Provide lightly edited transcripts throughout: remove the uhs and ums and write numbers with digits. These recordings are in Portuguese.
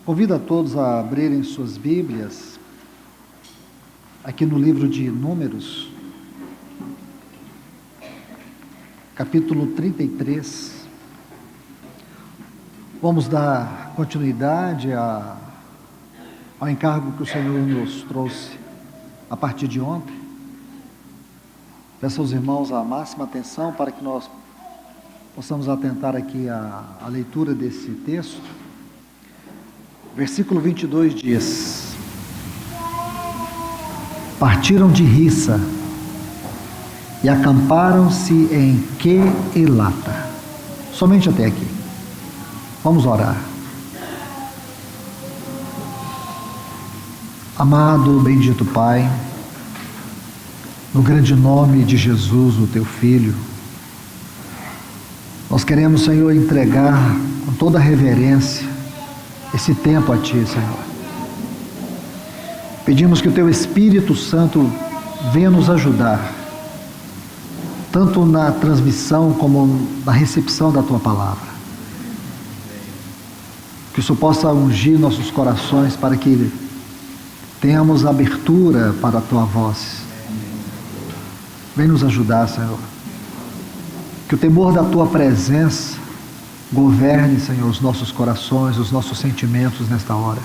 Convido a todos a abrirem suas Bíblias, aqui no livro de Números, capítulo 33. Vamos dar continuidade ao encargo que o Senhor nos trouxe a partir de ontem. Peço aos irmãos a máxima atenção para que nós possamos atentar aqui à leitura desse texto. Versículo 22 diz: partiram de Rissa e acamparam-se em Quelata. Somente até aqui. Vamos orar. Amado, bendito Pai, no grande nome de Jesus, o Teu Filho, nós queremos, Senhor, entregar com toda reverência esse tempo a Ti, Senhor. Pedimos que o Teu Espírito Santo venha nos ajudar, tanto na transmissão como na recepção da Tua Palavra. Que o Senhor possa ungir nossos corações para que tenhamos abertura para a Tua voz. Vem nos ajudar, Senhor. Que o temor da Tua presença governe, Senhor, os nossos corações, os nossos sentimentos nesta hora.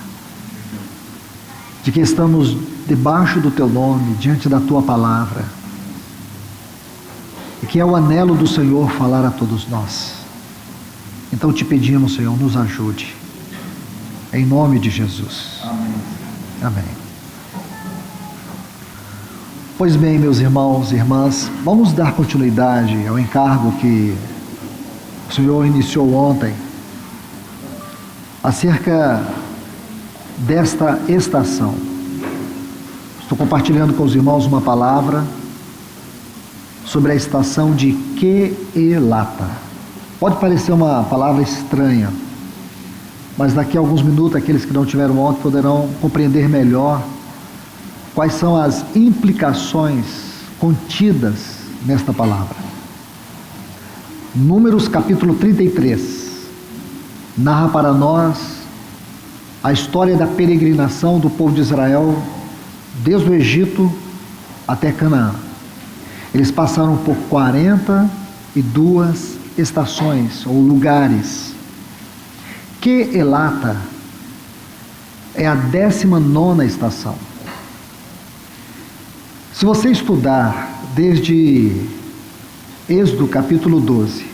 De que estamos debaixo do Teu nome, diante da Tua palavra. E que é o anelo do Senhor falar a todos nós. Então te pedimos, Senhor, nos ajude. Em nome de Jesus. Amém. Amém. Pois bem, meus irmãos e irmãs, vamos dar continuidade ao encargo que o Senhor iniciou ontem, acerca desta estação. Estou compartilhando com os irmãos uma palavra sobre a estação de Quelata. Pode parecer uma palavra estranha, mas daqui a alguns minutos, aqueles que não tiveram ontem poderão compreender melhor quais são as implicações contidas nesta palavra. Números capítulo 33 narra para nós a história da peregrinação do povo de Israel desde o Egito até Canaã. Eles passaram por 42 estações ou lugares. Quelata é a 19ª estação. Se você estudar desde Êxodo capítulo 12,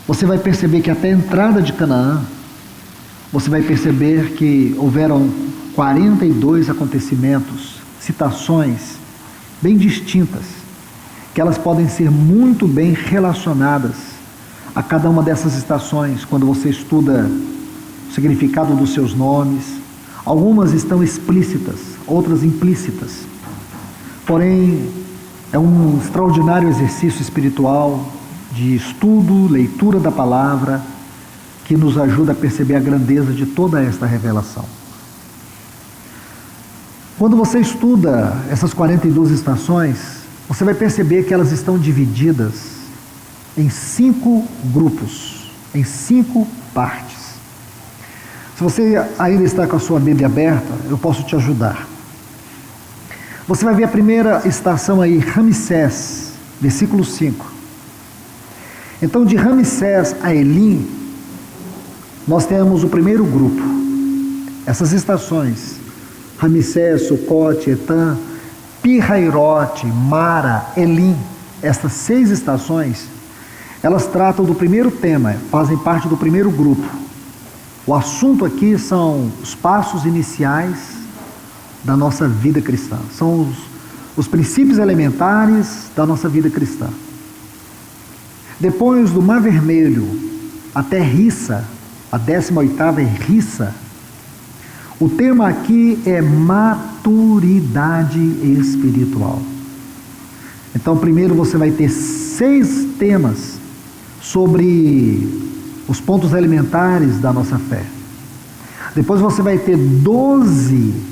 você vai perceber que até a entrada de Canaã, você vai perceber que houveram 42 acontecimentos, citações bem distintas, que elas podem ser muito bem relacionadas a cada uma dessas estações, quando você estuda o significado dos seus nomes. Algumas estão explícitas, outras implícitas. Porém, é um extraordinário exercício espiritual de estudo, leitura da palavra, que nos ajuda a perceber a grandeza de toda esta revelação. Quando você estuda essas 42 estações, você vai perceber que elas estão divididas em 5 grupos, em 5 partes. Se você ainda está com a sua Bíblia aberta, eu posso te ajudar. Você vai ver a primeira estação aí, Ramsés, versículo 5. Então, de Ramsés a Elim, nós temos o primeiro grupo. Essas estações, Ramsés, Sucote, Etã, Pi-Hairote, Mara, Elim, estas 6 estações, elas tratam do primeiro tema, fazem parte do primeiro grupo. O assunto aqui são os passos iniciais da nossa vida cristã. São os princípios elementares da nossa vida cristã. Depois do Mar Vermelho até Rissa, a 18ª é Rissa, o tema aqui é maturidade espiritual. Então, primeiro você vai ter 6 temas sobre os pontos elementares da nossa fé. Depois você vai ter 12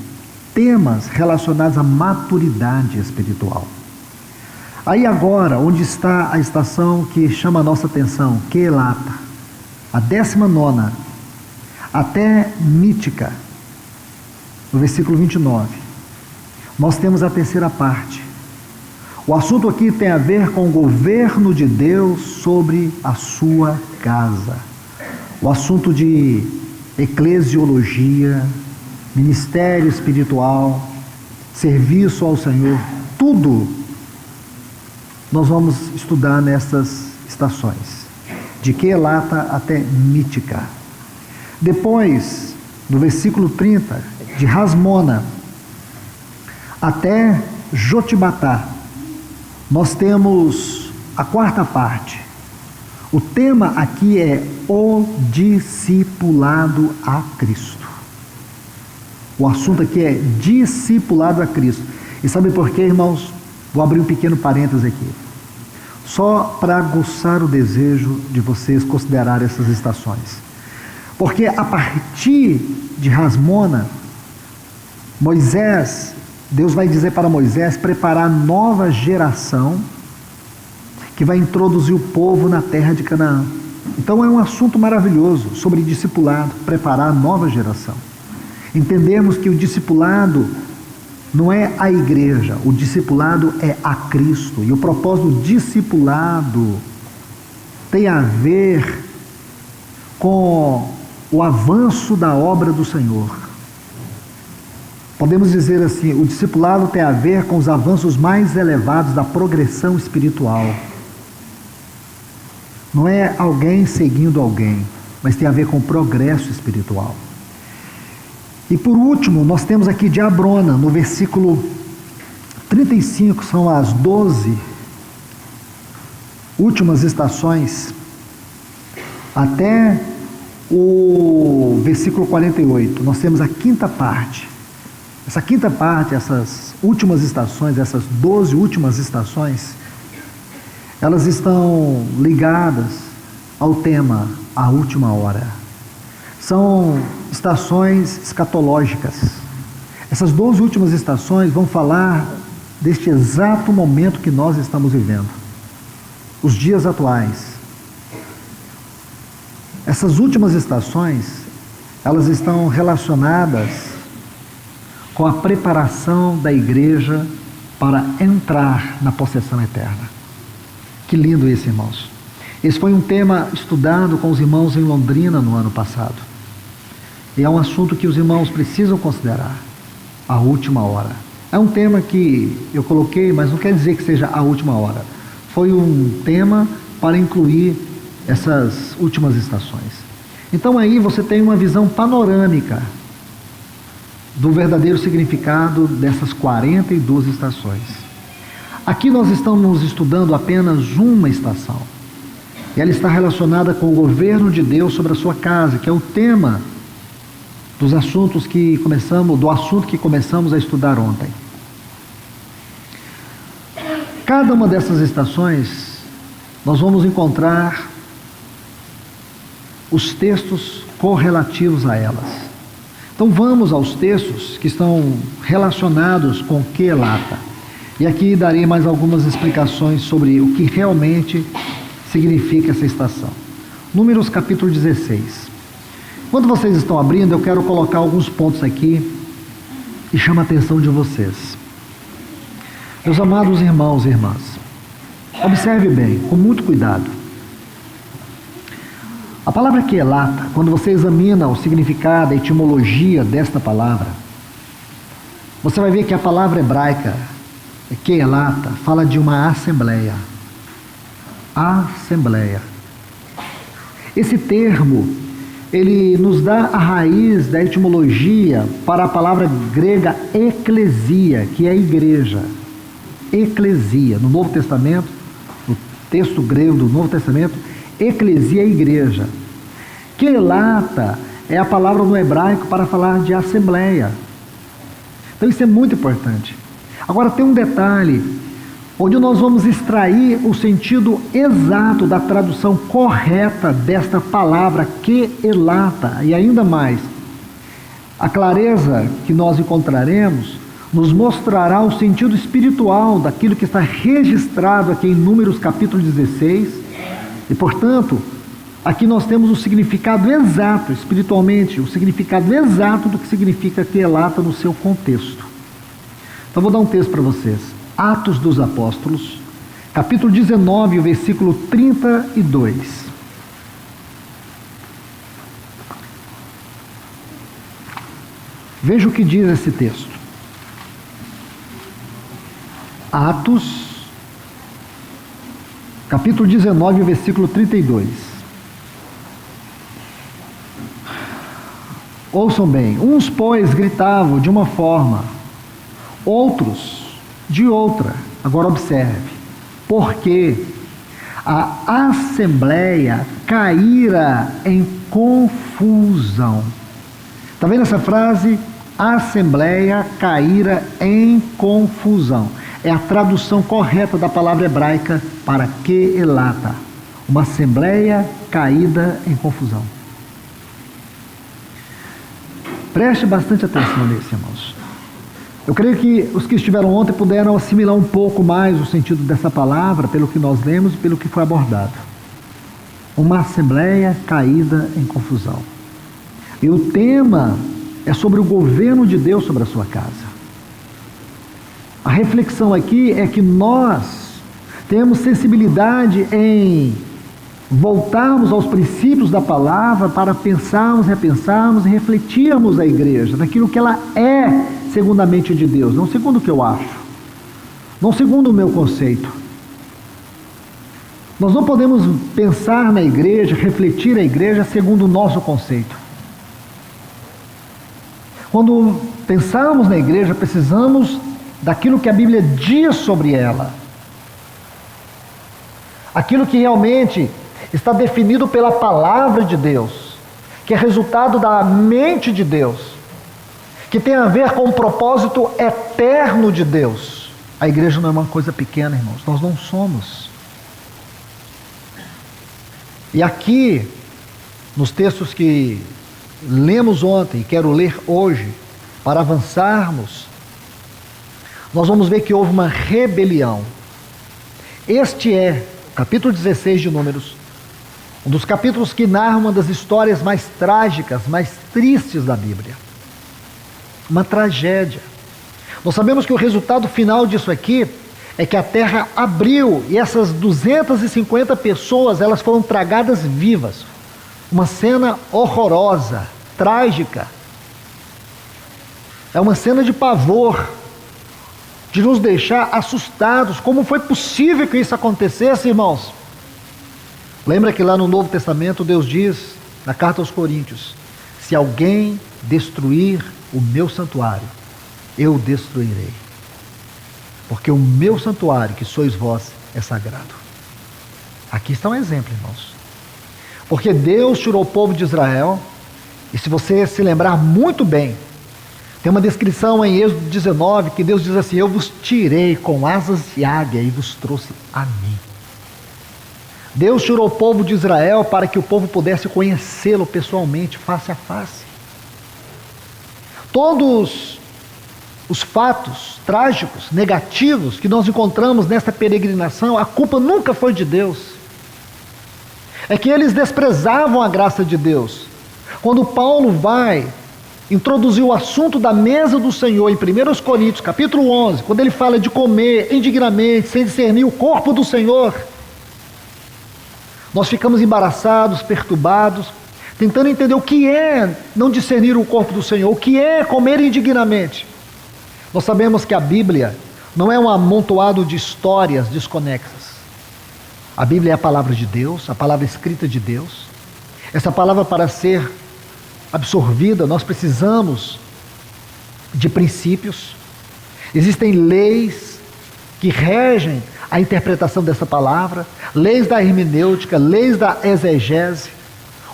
temas relacionados à maturidade espiritual. Aí agora, onde está a estação que chama a nossa atenção? Quelata, a 19ª. até Mítica, no versículo 29. Nós temos a terceira parte. O assunto aqui tem a ver com o governo de Deus sobre a sua casa. O assunto de eclesiologia, ministério espiritual, serviço ao Senhor, tudo nós vamos estudar nessas estações, de Quelata até Mítica. Depois, do versículo 30, de Rasmona até Jotibatá, nós temos a quarta parte. O tema aqui é o discipulado a Cristo. O assunto aqui é discipulado a Cristo. E sabe por quê, irmãos? Vou abrir um pequeno parênteses aqui. Só para aguçar o desejo de vocês considerar essas estações. Porque a partir de Rasmona, Deus vai dizer para Moisés preparar nova geração que vai introduzir o povo na terra de Canaã. Então é um assunto maravilhoso sobre discipulado, preparar a nova geração. Entendemos que o discipulado não é a igreja, o discipulado é a Cristo. E o propósito do discipulado tem a ver com o avanço da obra do Senhor. Podemos dizer assim, o discipulado tem a ver com os avanços mais elevados da progressão espiritual. Não é alguém seguindo alguém, mas tem a ver com o progresso espiritual. E por último, nós temos aqui de Abrona, no versículo 35, são as 12 últimas estações, até o versículo 48. Nós temos a quinta parte. Essa quinta parte, essas últimas estações, essas 12 últimas estações, elas estão ligadas ao tema A Última Hora. São estações escatológicas. Essas 12 últimas estações vão falar deste exato momento que nós estamos vivendo, os dias atuais. Essas últimas estações, elas estão relacionadas com a preparação da igreja para entrar na possessão eterna. Que lindo isso, irmãos. Esse foi um tema estudado com os irmãos em Londrina no ano passado. E é um assunto que os irmãos precisam considerar, a última hora. É um tema que eu coloquei, mas não quer dizer que seja a última hora. Foi um tema para incluir essas últimas estações. Então aí você tem uma visão panorâmica do verdadeiro significado dessas 42 estações. Aqui nós estamos estudando apenas uma estação. E ela está relacionada com o governo de Deus sobre a sua casa, que é o tema do assunto que começamos a estudar ontem. Cada uma dessas estações, nós vamos encontrar os textos correlativos a elas. Então vamos aos textos que estão relacionados com Quelata. E aqui darei mais algumas explicações sobre o que realmente significa essa estação. Números capítulo 16. Quando vocês estão abrindo, eu quero colocar alguns pontos aqui e chama a atenção de vocês. Meus amados irmãos e irmãs, observe bem, com muito cuidado. A palavra Quelata, quando você examina o significado, a etimologia desta palavra, você vai ver que a palavra hebraica, Quelata, fala de uma assembleia. Assembleia. Esse termo, ele nos dá a raiz da etimologia para a palavra grega eclesia, que é igreja. Eclesia. No Novo Testamento, no texto grego do Novo Testamento, eclesia é igreja. Quelata é a palavra no hebraico para falar de assembleia. Então isso é muito importante. Agora tem um detalhe, onde nós vamos extrair o sentido exato da tradução correta desta palavra Quelata. E ainda mais, a clareza que nós encontraremos nos mostrará o sentido espiritual daquilo que está registrado aqui em Números capítulo 16. E, portanto, aqui nós temos o significado exato, espiritualmente, o significado exato do que significa quielata no seu contexto. Então vou dar um texto para vocês. Atos dos Apóstolos, capítulo 19, o versículo 32. Veja o que diz esse texto. Atos, capítulo 19, versículo 32. Ouçam bem. Uns, pois, gritavam de uma forma, outros de outra. Agora observe. Porque a assembleia caíra em confusão. Está vendo essa frase? A assembleia caíra em confusão. É a tradução correta da palavra hebraica para quielata. Uma assembleia caída em confusão. Preste bastante atenção nisso, irmãos. Eu creio que os que estiveram ontem puderam assimilar um pouco mais o sentido dessa palavra, pelo que nós lemos e pelo que foi abordado. Uma assembleia caída em confusão. E o tema é sobre o governo de Deus sobre a sua casa. A reflexão aqui é que nós temos sensibilidade em voltarmos aos princípios da palavra para pensarmos, repensarmos e refletirmos a igreja naquilo que ela é segundo a mente de Deus, não segundo o que eu acho, não segundo o meu conceito. Nós não podemos pensar na igreja, refletir a igreja segundo o nosso conceito. Quando pensamos na igreja, precisamos daquilo que a Bíblia diz sobre ela. Aquilo que realmente está definido pela palavra de Deus, que é resultado da mente de Deus, que tem a ver com o propósito eterno de Deus. A igreja não é uma coisa pequena, irmãos, nós não somos. E aqui, nos textos que lemos ontem e quero ler hoje, para avançarmos, nós vamos ver que houve uma rebelião. Este é, capítulo 16 de Números, um dos capítulos que narra uma das histórias mais trágicas, mais tristes da Bíblia. Uma tragédia. Nós sabemos que o resultado final disso aqui é que a terra abriu e essas 250 pessoas, elas foram tragadas vivas. Uma cena horrorosa, trágica. É uma cena de pavor, de nos deixar assustados. Como foi possível que isso acontecesse, irmãos? Lembra que lá no Novo Testamento Deus diz, na carta aos Coríntios, se alguém destruir o meu santuário, eu destruirei. Porque o meu santuário, que sois vós, é sagrado. Aqui está um exemplo, irmãos. Porque Deus tirou o povo de Israel, e se você se lembrar muito bem, tem uma descrição em Êxodo 19, que Deus diz assim, eu vos tirei com asas de águia e vos trouxe a mim. Deus tirou o povo de Israel para que o povo pudesse conhecê-lo pessoalmente, face a face. Todos os fatos trágicos, negativos que nós encontramos nessa peregrinação, a culpa nunca foi de Deus. É que eles desprezavam a graça de Deus. Quando Paulo vai introduzir o assunto da mesa do Senhor em 1 Coríntios, capítulo 11, quando ele fala de comer indignamente, sem discernir o corpo do Senhor, nós ficamos embaraçados, perturbados, tentando entender o que é não discernir o corpo do Senhor, o que é comer indignamente. Nós sabemos que a Bíblia não é um amontoado de histórias desconexas. A Bíblia é a palavra de Deus, a palavra escrita de Deus. Essa palavra, para ser absorvida, nós precisamos de princípios. Existem leis que regem a interpretação dessa palavra, leis da hermenêutica, leis da exegese.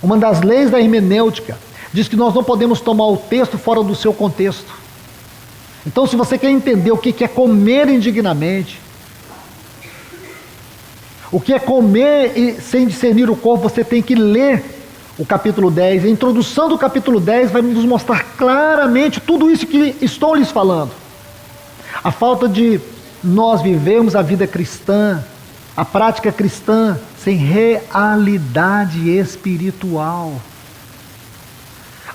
Uma das leis da hermenêutica diz que nós não podemos tomar o texto fora do seu contexto. Então, se você quer entender o que é comer indignamente, o que é comer sem discernir o corpo, você tem que ler o capítulo 10. A introdução do capítulo 10 vai nos mostrar claramente tudo isso que estou lhes falando. A falta de nós vivermos a vida cristã A prática cristã sem realidade espiritual.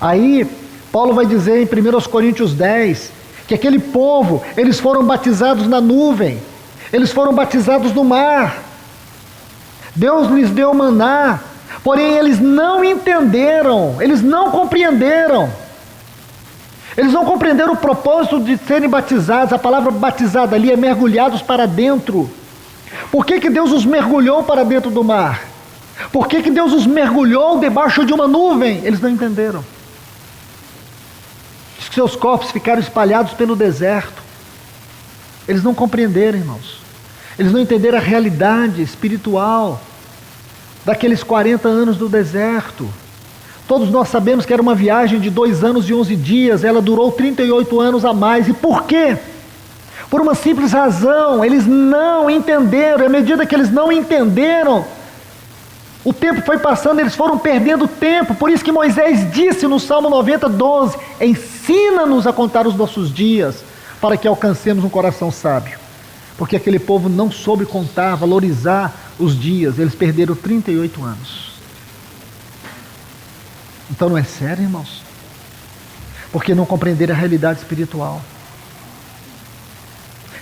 Aí, Paulo vai dizer em 1 Coríntios 10, que aquele povo, eles foram batizados na nuvem, eles foram batizados no mar. Deus lhes deu maná, porém eles não entenderam, eles não compreenderam. Eles não compreenderam o propósito de serem batizados. A palavra batizada ali é mergulhados para dentro. Por que Deus os mergulhou para dentro do mar? Por que Deus os mergulhou debaixo de uma nuvem? Eles não entenderam. Seus corpos ficaram espalhados pelo deserto. Eles não compreenderam, irmãos. Eles não entenderam a realidade espiritual daqueles 40 anos do deserto. Todos nós sabemos que era uma viagem de 2 anos e 11 dias, ela durou 38 anos a mais. E por quê? Por uma simples razão, eles não entenderam. E à medida que eles não entenderam, o tempo foi passando, eles foram perdendo tempo. Por isso que Moisés disse no Salmo 90, 12, ensina-nos a contar os nossos dias, para que alcancemos um coração sábio. Porque aquele povo não soube contar, valorizar os dias, eles perderam 38 anos. Então não é sério, irmãos? Porque não compreenderam a realidade espiritual.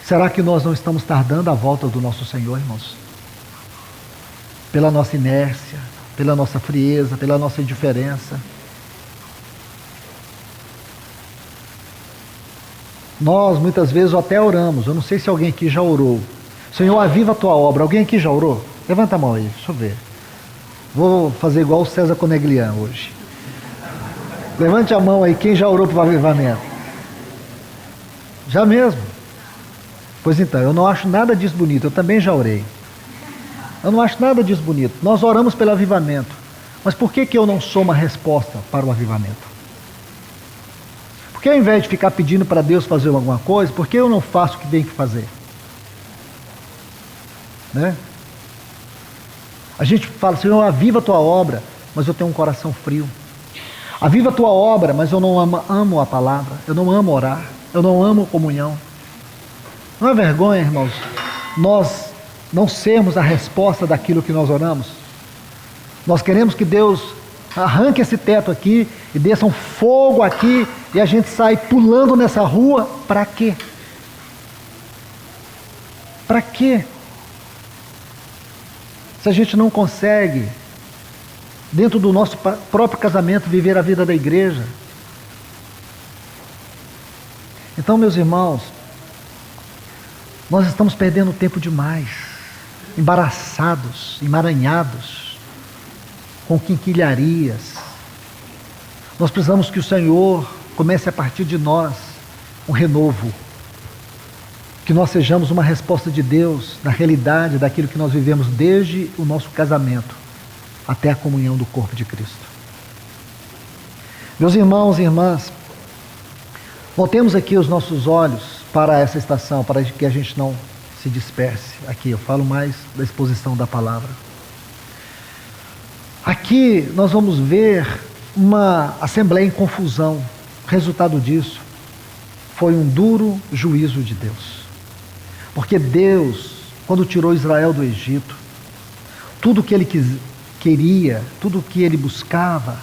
Será que nós não estamos tardando a volta do nosso Senhor, irmãos? Pela nossa inércia, pela nossa frieza, pela nossa indiferença. Nós muitas vezes até oramos, eu não sei se alguém aqui já orou. Senhor, aviva a tua obra. Alguém aqui já orou? Levanta a mão aí, deixa eu ver. Vou fazer igual o César Coneglian hoje. Levante a mão aí, quem já orou para o avivamento? Já mesmo? Pois então, eu não acho nada disso bonito, eu também já orei. Eu não acho nada disso bonito. Nós oramos pelo avivamento. Mas por que eu não sou uma resposta para o avivamento? Porque ao invés de ficar pedindo para Deus fazer alguma coisa, por que eu não faço o que tem que fazer? Né? A gente fala, Senhor, aviva a tua obra, mas eu tenho um coração frio. Aviva a tua obra, mas eu não amo a palavra, eu não amo orar, eu não amo comunhão. Não é vergonha, irmãos, nós não sermos a resposta daquilo que nós oramos? Nós queremos que Deus arranque esse teto aqui e desça um fogo aqui e a gente sai pulando nessa rua, para quê? Para quê? Se a gente não consegue, dentro do nosso próprio casamento, viver a vida da igreja. Então, meus irmãos, nós estamos perdendo tempo demais, embaraçados, emaranhados, com quinquilharias. Nós precisamos que o Senhor comece a partir de nós um renovo. Que nós sejamos uma resposta de Deus na realidade daquilo que nós vivemos desde o nosso casamento até a comunhão do corpo de Cristo. Meus irmãos e irmãs, voltemos aqui os nossos olhos para essa estação, para que a gente não se disperse. Aqui eu falo mais da exposição da palavra. Aqui nós vamos ver uma assembleia em confusão. O resultado disso foi um duro juízo de Deus. Porque Deus, quando tirou Israel do Egito, tudo que ele queria, tudo que ele buscava,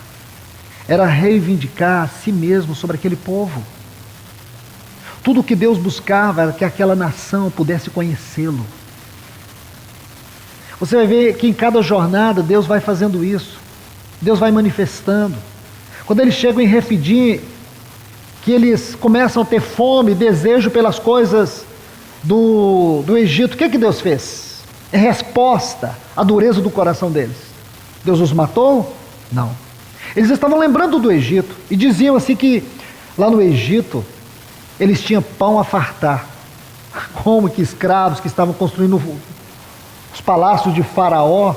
era reivindicar a si mesmo sobre aquele povo. Tudo que Deus buscava era que aquela nação pudesse conhecê-lo. Você vai ver que em cada jornada Deus vai fazendo isso. Deus vai manifestando. Quando eles chegam em Refidim, que eles começam a ter fome, desejo pelas coisas do Egito, o que Deus fez? Em resposta à dureza do coração deles. Deus os matou? Não. Eles estavam lembrando do Egito e diziam assim que lá no Egito eles tinham pão a fartar. Como que escravos que estavam construindo os palácios de Faraó,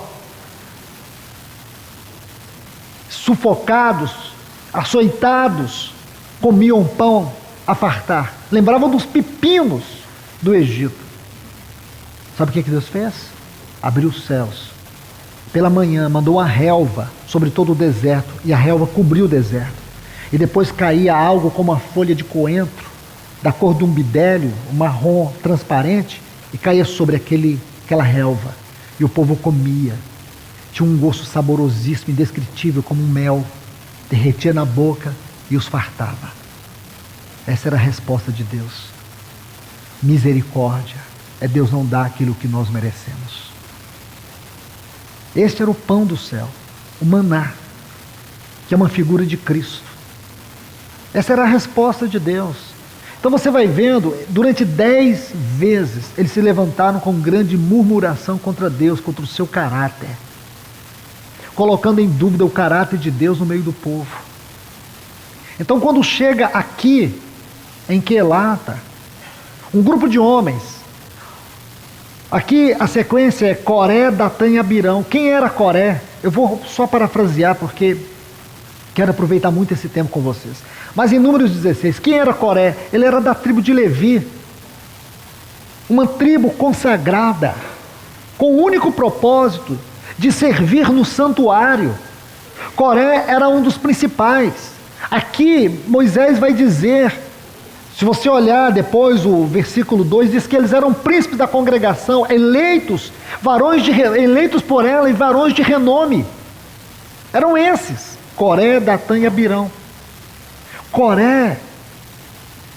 sufocados, açoitados, comiam pão a fartar. Lembravam dos pepinos do Egito. Sabe o que Deus fez? Abriu os céus. Pela manhã mandou uma relva sobre todo o deserto, e a relva cobriu o deserto. E depois caía algo como uma folha de coentro, da cor de um bidélio, um marrom transparente, e caía sobre aquela relva. E o povo comia. Tinha um gosto saborosíssimo, indescritível, como um mel. Derretia na boca e os fartava. Essa era a resposta de Deus. Misericórdia. É Deus não dar aquilo que nós merecemos. Este era o pão do céu. O maná. Que é uma figura de Cristo. Essa era a resposta de Deus. Então você vai vendo, durante 10 vezes, eles se levantaram com grande murmuração contra Deus, contra o seu caráter. Colocando em dúvida o caráter de Deus no meio do povo. Então quando chega aqui, em Quelata, um grupo de homens, aqui a sequência é Coré, Datã e Abirão. Quem era Coré? Eu vou só parafrasear porque quero aproveitar muito esse tempo com vocês. Mas em Números 16, quem era Coré? Ele era da tribo de Levi. Uma tribo consagrada, com o único propósito de servir no santuário. Coré era um dos principais. Aqui Moisés vai dizer, se você olhar depois o versículo 2, diz que eles eram príncipes da congregação, eleitos por ela e varões de renome. Eram esses, Coré, Datã e Abirão. Coré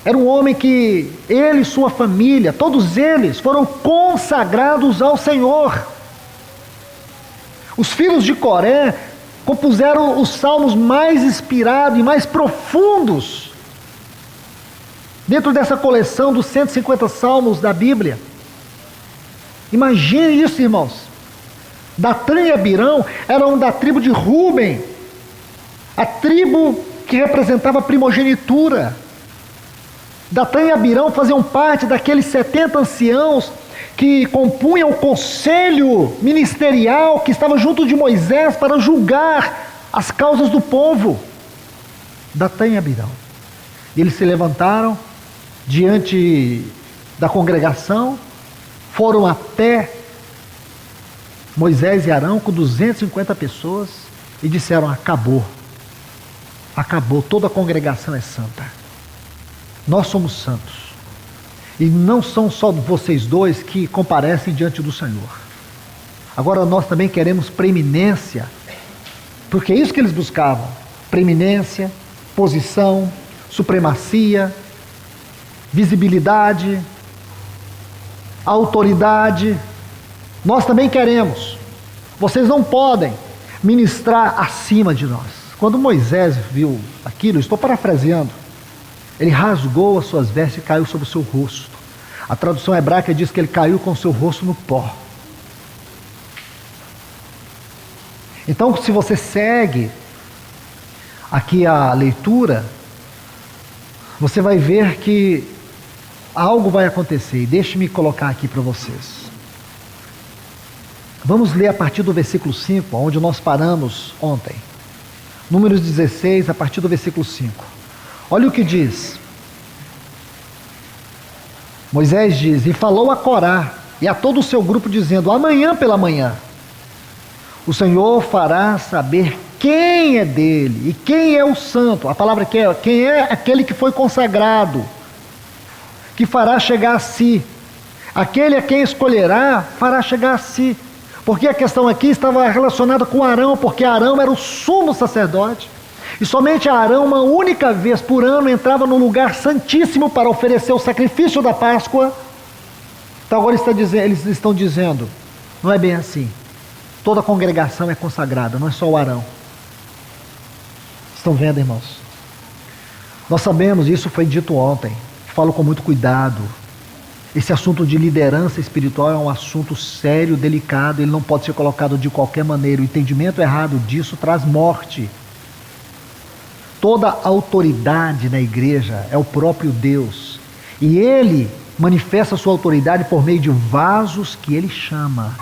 era um homem que ele e sua família, todos eles foram consagrados ao Senhor. Os filhos de Coré compuseram os salmos mais inspirados e mais profundos dentro dessa coleção dos 150 salmos da Bíblia. Imagine isso, irmãos. Datã e Abirão eram da tribo de Ruben, a tribo que representava a primogenitura. Datã e Abirão faziam parte daqueles 70 anciãos que compunham o conselho ministerial que estava junto de Moisés para julgar as causas do povo. Datã e Abirão. E eles se levantaram diante da congregação, foram até Moisés e Arão com 250 pessoas e disseram: acabou. Acabou, toda a congregação é santa. Nós somos santos. E não são só vocês dois que comparecem diante do Senhor. Agora nós também queremos preeminência, porque é isso que eles buscavam: preeminência, posição, supremacia, visibilidade, autoridade. Nós também queremos. Vocês não podem ministrar acima de nós. Quando Moisés viu aquilo, estou parafraseando, ele rasgou as suas vestes e caiu sobre o seu rosto. A tradução hebraica diz que ele caiu com o seu rosto no pó. Então, se você segue aqui a leitura, você vai ver que algo vai acontecer. E deixe-me colocar aqui para vocês. Vamos ler a partir do versículo 5, onde nós paramos ontem. Números 16, a partir do versículo 5. Olha o que diz. Moisés diz: e falou a Corá e a todo o seu grupo, dizendo: amanhã pela manhã o Senhor fará saber quem é dele e quem é o santo. A palavra que é, quem é aquele que foi consagrado, que fará chegar a si. Aquele a quem escolherá fará chegar a si. Porque a questão aqui estava relacionada com Arão, porque Arão era o sumo sacerdote. E somente Arão, uma única vez por ano, entrava no lugar santíssimo para oferecer o sacrifício da Páscoa. Então agora eles estão dizendo: não é bem assim. Toda a congregação é consagrada, não é só o Arão. Estão vendo, irmãos? Nós sabemos, isso foi dito ontem, falo com muito cuidado. Esse assunto de liderança espiritual é um assunto sério, delicado, ele não pode ser colocado de qualquer maneira. O entendimento errado disso traz morte. Toda autoridade na igreja é o próprio Deus. E Ele manifesta a sua autoridade por meio de vasos que Ele chama.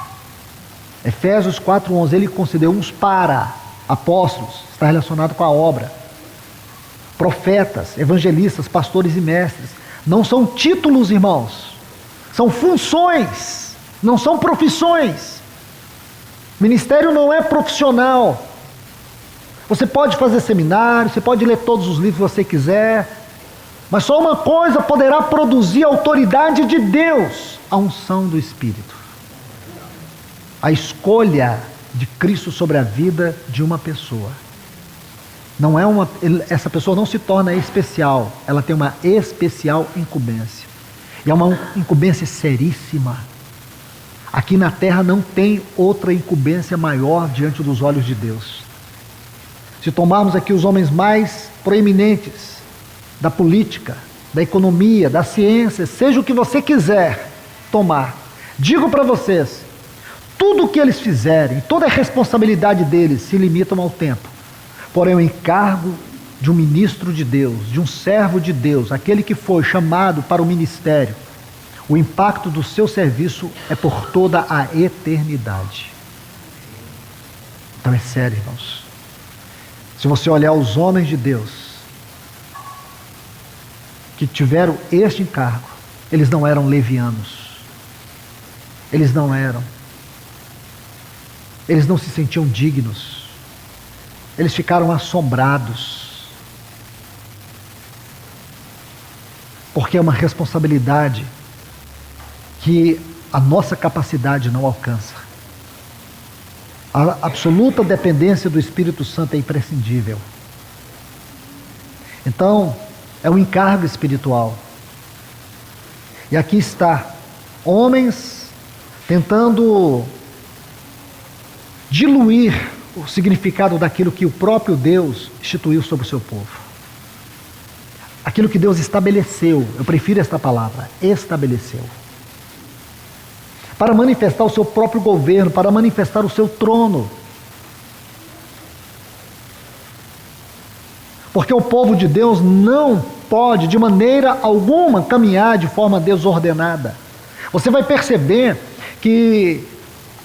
Efésios 4:11, Ele concedeu uns para apóstolos, está relacionado com a obra. Profetas, evangelistas, pastores e mestres. Não são títulos, irmãos. São funções, não são profissões. Ministério não é profissional. Você pode fazer seminário, você pode ler todos os livros que você quiser, mas só uma coisa poderá produzir a autoridade de Deus: a unção do Espírito. a escolha de Cristo sobre a vida de uma pessoa. Não é essa pessoa não se torna especial, ela tem uma especial incumbência. E é uma incumbência seríssima. Aqui na terra não tem outra incumbência maior diante dos olhos de Deus. Se tomarmos aqui os homens mais proeminentes da política, da economia, da ciência, seja o que você quiser tomar, digo para vocês, tudo o que eles fizerem, toda a responsabilidade deles se limitam ao tempo. Porém, o encargo de um ministro de Deus, de um servo de Deus, aquele que foi chamado para o ministério, o impacto do seu serviço é por toda a eternidade. Então é sério, irmãos. Se você olhar os homens de Deus que tiveram este encargo, eles não eram levianos. Eles não eram. Eles não se sentiam dignos. Eles ficaram assombrados. Porque é uma responsabilidade que a nossa capacidade não alcança. A absoluta dependência do Espírito Santo é imprescindível. Então, é um encargo espiritual. E aqui está, homens tentando diluir o significado daquilo que o próprio Deus instituiu sobre o seu povo. Aquilo que Deus estabeleceu, eu prefiro esta palavra, estabeleceu. Para manifestar o seu próprio governo, para manifestar o seu trono. Porque o povo de Deus não pode, de maneira alguma, caminhar de forma desordenada. Você vai perceber que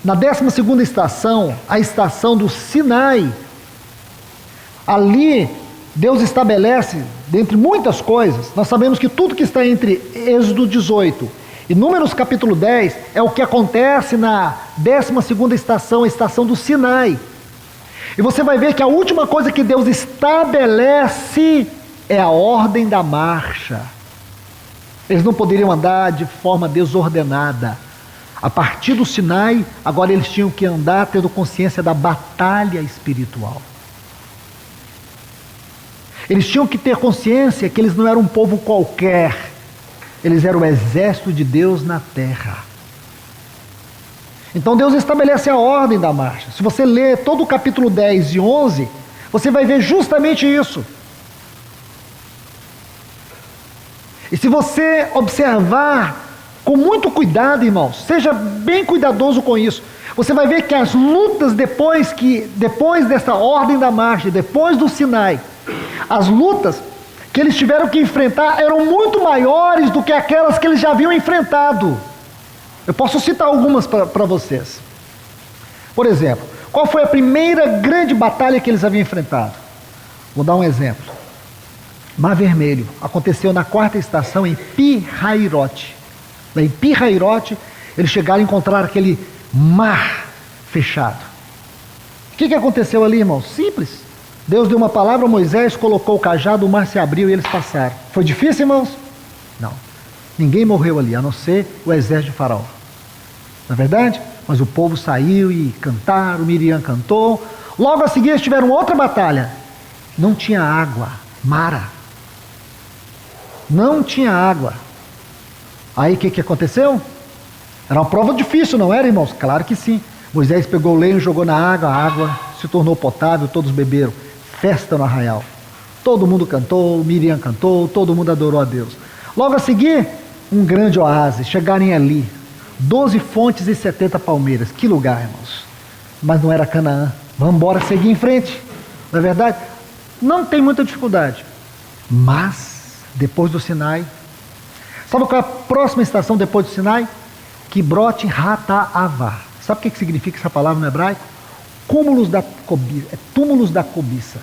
na 12ª estação, a estação do Sinai, ali Deus estabelece, dentre muitas coisas, nós sabemos que tudo que está entre Êxodo 18 e Números capítulo 10 é o que acontece na 12ª estação, a estação do Sinai. E você vai ver que a última coisa que Deus estabelece é a ordem da marcha. Eles não poderiam andar de forma desordenada. A partir do Sinai, agora eles tinham que andar tendo consciência da batalha espiritual. Eles tinham que ter consciência que eles não eram um povo qualquer. Eles eram o exército de Deus na terra. Então Deus estabelece a ordem da marcha. Se você ler todo o capítulo 10 e 11, você vai ver justamente isso. E se você observar com muito cuidado, irmãos, seja bem cuidadoso com isso, você vai ver que as lutas depois dessa ordem da marcha, depois do Sinai, as lutas que eles tiveram que enfrentar eram muito maiores do que aquelas que eles já haviam enfrentado. Eu posso citar algumas para vocês. Por exemplo, qual foi a primeira grande batalha que eles haviam enfrentado? Vou dar um exemplo. Mar Vermelho. Aconteceu na 4ª estação em Pi-Hairote. Lá em Pi-Hairote, eles chegaram a encontrar aquele mar fechado. O que aconteceu ali, irmãos? Simples. Deus deu uma palavra a Moisés, colocou o cajado, o mar se abriu e eles passaram. Foi difícil, irmãos? Não. Ninguém morreu ali, a não ser o exército de Faraó. Não é verdade? Mas o povo saiu e cantaram, Miriam cantou. Logo a seguir eles tiveram outra batalha. Não tinha água, Mara. Não tinha água. Aí o que aconteceu? Era uma prova difícil, não era, irmãos? Claro que sim. Moisés pegou o lenho, jogou na água, a água se tornou potável, todos beberam. Festa no arraial. Todo mundo cantou, Miriam cantou, todo mundo adorou a Deus. Logo a seguir, um grande oásis. Chegarem ali, 12 fontes e 70 palmeiras. Que lugar, irmãos? Mas não era Canaã. Vamos embora seguir em frente. Não é verdade? Não tem muita dificuldade. Mas, depois do Sinai, sabe qual é a próxima estação depois do Sinai? Kibrot Hataavá. Sabe o que significa essa palavra no hebraico? Túmulos da cobiça.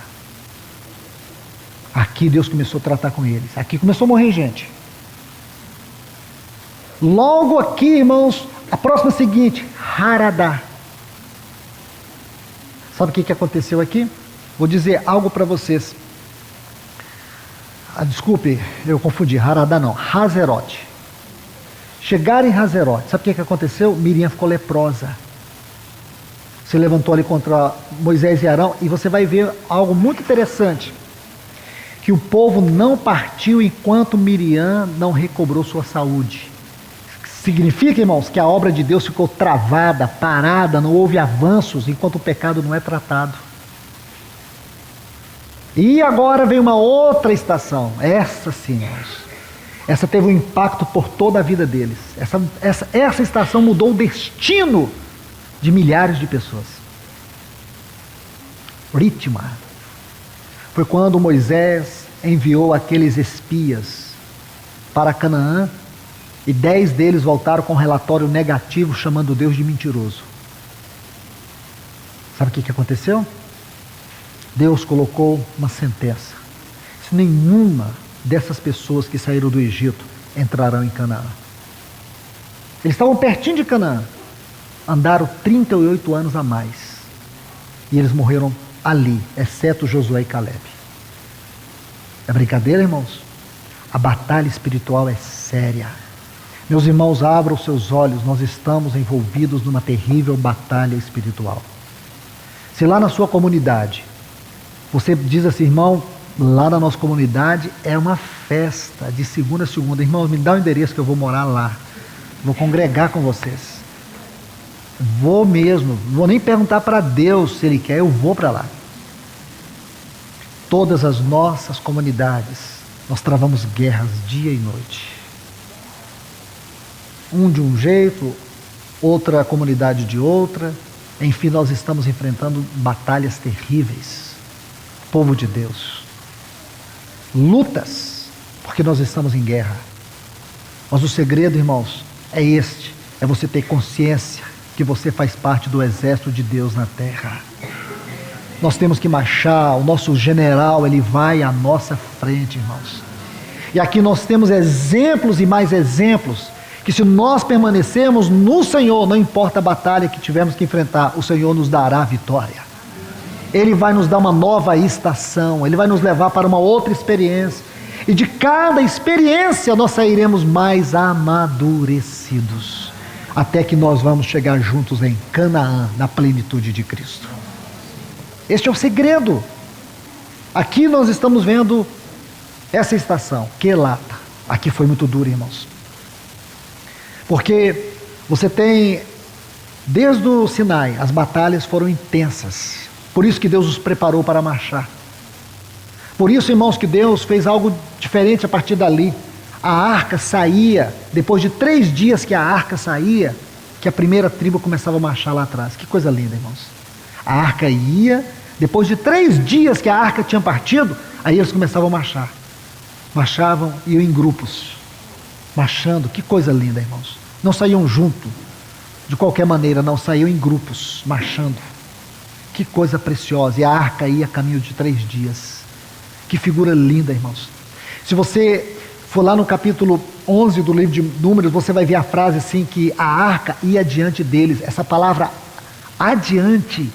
Aqui Deus começou a tratar com eles. Aqui começou a morrer gente. Logo aqui, irmãos, a próxima seguinte, Haradá. Sabe o que aconteceu aqui? Vou dizer algo para vocês. Desculpe, eu confundi. Haradá não, Hazerote. Chegaram em Hazerote. Sabe o que aconteceu? Miriam ficou leprosa. se levantou ali contra Moisés e Arão, e você vai ver algo muito interessante, que o povo não partiu enquanto Miriam não recobrou sua saúde. Significa, irmãos, que a obra de Deus ficou travada, parada, não houve avanços enquanto o pecado não é tratado. E agora vem uma outra estação, essa sim, irmãos. Essa teve um impacto por toda a vida deles. Essa estação mudou o destino de milhares de pessoas. Ritma. Foi quando Moisés enviou aqueles espias para Canaã e 10 deles voltaram com um relatório negativo chamando Deus de mentiroso. Sabe o que aconteceu? Deus colocou uma sentença. Se nenhuma dessas pessoas que saíram do Egito entrarão em Canaã. Eles estavam pertinho de Canaã. Andaram 38 anos a mais. E eles morreram ali, exceto Josué e Caleb. É brincadeira, irmãos? A batalha espiritual é séria. Meus irmãos, abram os seus olhos, nós estamos envolvidos numa terrível batalha espiritual. Se lá na sua comunidade, você diz assim, irmão, lá na nossa comunidade é uma festa de segunda a segunda. Irmão, me dá o endereço que eu vou morar lá. Vou congregar com vocês. Vou mesmo. Vou nem perguntar para Deus se Ele quer, eu vou para lá. Todas as nossas comunidades, nós travamos guerras dia e noite. Um de um jeito, outra comunidade de outra. Enfim, nós estamos enfrentando batalhas terríveis. Povo de Deus. Lutas, porque nós estamos em guerra. Mas o segredo, irmãos, é este. É você ter consciência que você faz parte do exército de Deus na terra. Nós temos que marchar, o nosso general, ele vai à nossa frente, irmãos. E aqui nós temos exemplos e mais exemplos, que se nós permanecermos no Senhor, não importa a batalha que tivermos que enfrentar, o Senhor nos dará a vitória. Ele vai nos dar uma nova estação, Ele vai nos levar para uma outra experiência. E de cada experiência nós sairemos mais amadurecidos, até que nós vamos chegar juntos em Canaã, na plenitude de Cristo. Este é o segredo. Aqui nós estamos vendo essa estação, Quelata. Aqui foi muito duro, irmãos. Porque você tem, desde o Sinai, as batalhas foram intensas. Por isso que Deus os preparou para marchar. Por isso, irmãos, que Deus fez algo diferente a partir dali. A arca saía, depois de 3 dias que a arca saía, que a primeira tribo começava a marchar lá atrás. Que coisa linda, irmãos. A arca ia, depois de 3 dias que a arca tinha partido, aí eles começavam a marchar. Marchavam e iam em grupos, marchando. Que coisa linda, irmãos. Não saíam junto, de qualquer maneira, não, saíam em grupos, marchando. Que coisa preciosa. E a arca ia a caminho de 3 dias. Que figura linda, irmãos. Se você for lá no capítulo 11 do livro de Números, você vai ver a frase assim, que a arca ia adiante deles. Essa palavra adiante,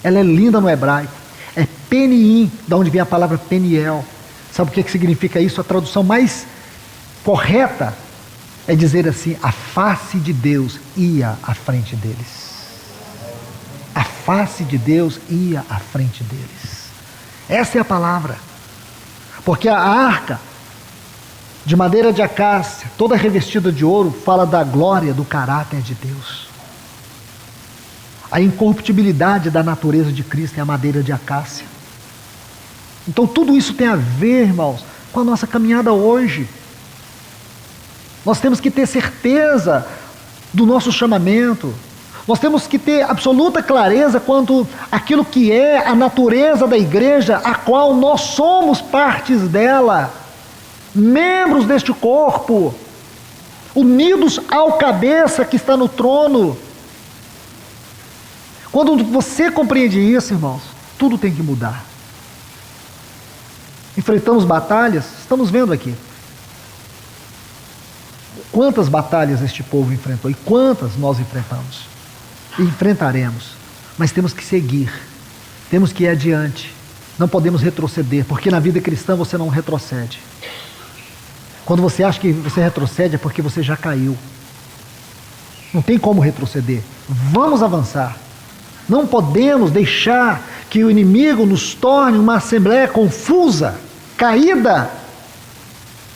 ela é linda no hebraico. É peniim, da onde vem a palavra peniel. Sabe o que significa isso? A tradução mais correta é dizer assim, a face de Deus ia à frente deles. A face de Deus ia à frente deles. Essa é a palavra. Porque a arca, de madeira de acácia, toda revestida de ouro, fala da glória, do caráter de Deus. A incorruptibilidade da natureza de Cristo é a madeira de acácia. Então tudo isso tem a ver, irmãos, com a nossa caminhada hoje. Nós temos que ter certeza do nosso chamamento. Nós temos que ter absoluta clareza quanto àquilo que é a natureza da igreja, a qual nós somos partes dela, membros deste corpo, unidos ao cabeça que está no trono. Quando você compreende isso, irmãos, tudo tem que mudar. Enfrentamos batalhas, estamos vendo aqui. Quantas batalhas este povo enfrentou e quantas nós enfrentamos. E enfrentaremos, mas temos que seguir, temos que ir adiante, não podemos retroceder, porque na vida cristã você não retrocede. Quando você acha que você retrocede é porque você já caiu. Não tem como retroceder. Vamos avançar. Não podemos deixar que o inimigo nos torne uma assembleia confusa, caída,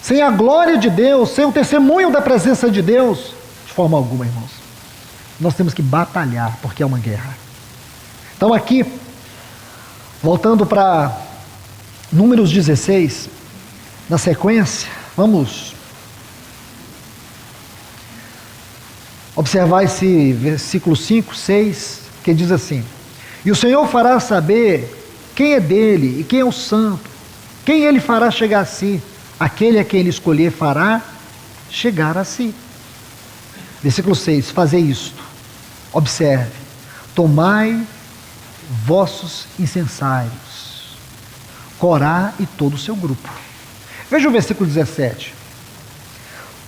sem a glória de Deus, sem o testemunho da presença de Deus, de forma alguma, irmãos. Nós temos que batalhar, porque é uma guerra. Então aqui, voltando para Números 16, na sequência, vamos observar esse versículo 5, 6, que diz assim: e o Senhor fará saber quem é dele e quem é o santo, quem ele fará chegar a si, aquele a quem ele escolher fará chegar a si. Versículo 6, fazei isto, observe, tomai vossos incensários, Corá e todo o seu grupo. Veja o versículo 17.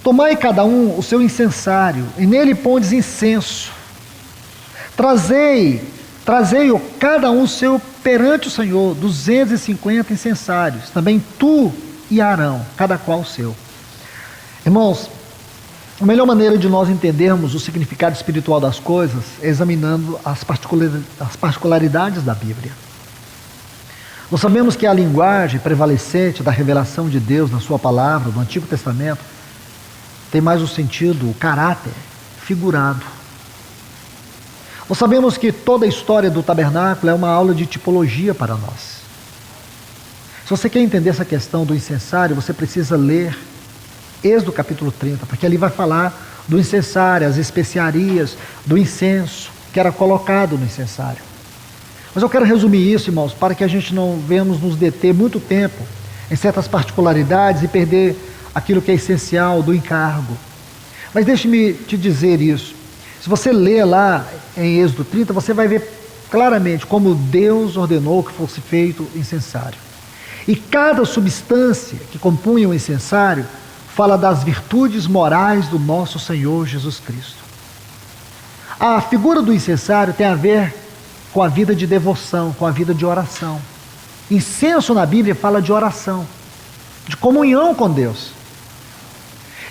Tomai cada um o seu incensário, e nele pondes incenso. Trazei-o cada um seu perante o Senhor, 250 incensários, também tu e Arão, cada qual o seu. Irmãos, a melhor maneira de nós entendermos o significado espiritual das coisas é examinando as particularidades da Bíblia. Nós sabemos que a linguagem prevalecente da revelação de Deus na sua palavra, do Antigo Testamento, tem mais o sentido, o caráter figurado. Nós sabemos que toda a história do tabernáculo é uma aula de tipologia para nós. Se você quer entender essa questão do incensário, você precisa ler Êxodo capítulo 30, porque ali vai falar do incensário, as especiarias, do incenso que era colocado no incensário. Mas eu quero resumir isso, irmãos, para que a gente não venhamos nos deter muito tempo em certas particularidades e perder aquilo que é essencial do encargo. Mas deixe-me te dizer isso. Se você ler lá em Êxodo 30, você vai ver claramente como Deus ordenou que fosse feito o incensário. E cada substância que compunha o incensário fala das virtudes morais do nosso Senhor Jesus Cristo. A figura do incensário tem a ver com a vida de devoção, com a vida de oração. Incenso na Bíblia fala de oração, de comunhão com Deus.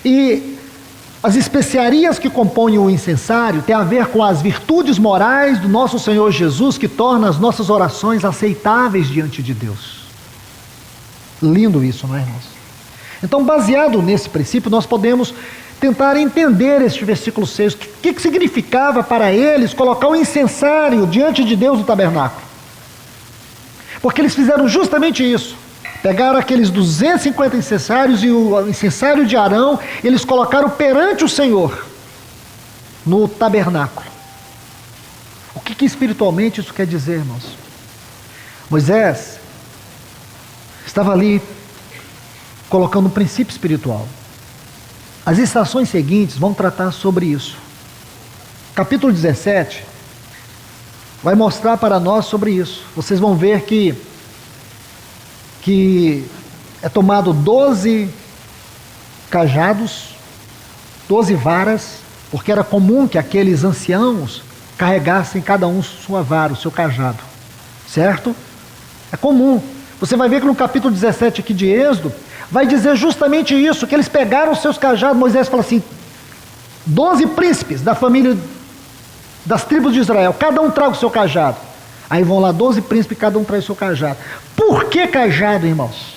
E as especiarias que compõem o incensário têm a ver com as virtudes morais do nosso Senhor Jesus, que torna as nossas orações aceitáveis diante de Deus. Lindo isso, não é, irmãos? Então, baseado nesse princípio, nós podemos tentar entender este versículo 6. O que significava para eles colocar o incensário diante de Deus no tabernáculo? Porque eles fizeram justamente isso. Pegaram aqueles 250 incensários e o incensário de Arão, eles colocaram perante o Senhor no tabernáculo. O que espiritualmente isso quer dizer, irmãos? Moisés estava ali colocando um princípio espiritual. As estações seguintes vão tratar sobre isso. Capítulo 17 vai mostrar para nós sobre isso. Vocês vão ver que é tomado 12 cajados, 12 varas, porque era comum que aqueles anciãos carregassem cada um sua vara, o seu cajado, certo? É comum. Você vai ver que no capítulo 17 aqui de Êxodo, vai dizer justamente isso, que eles pegaram os seus cajados. Moisés fala assim: 12 príncipes da família, das tribos de Israel, cada um traga o seu cajado. Aí vão lá 12 príncipes, cada um traz o seu cajado. Por que cajado, irmãos?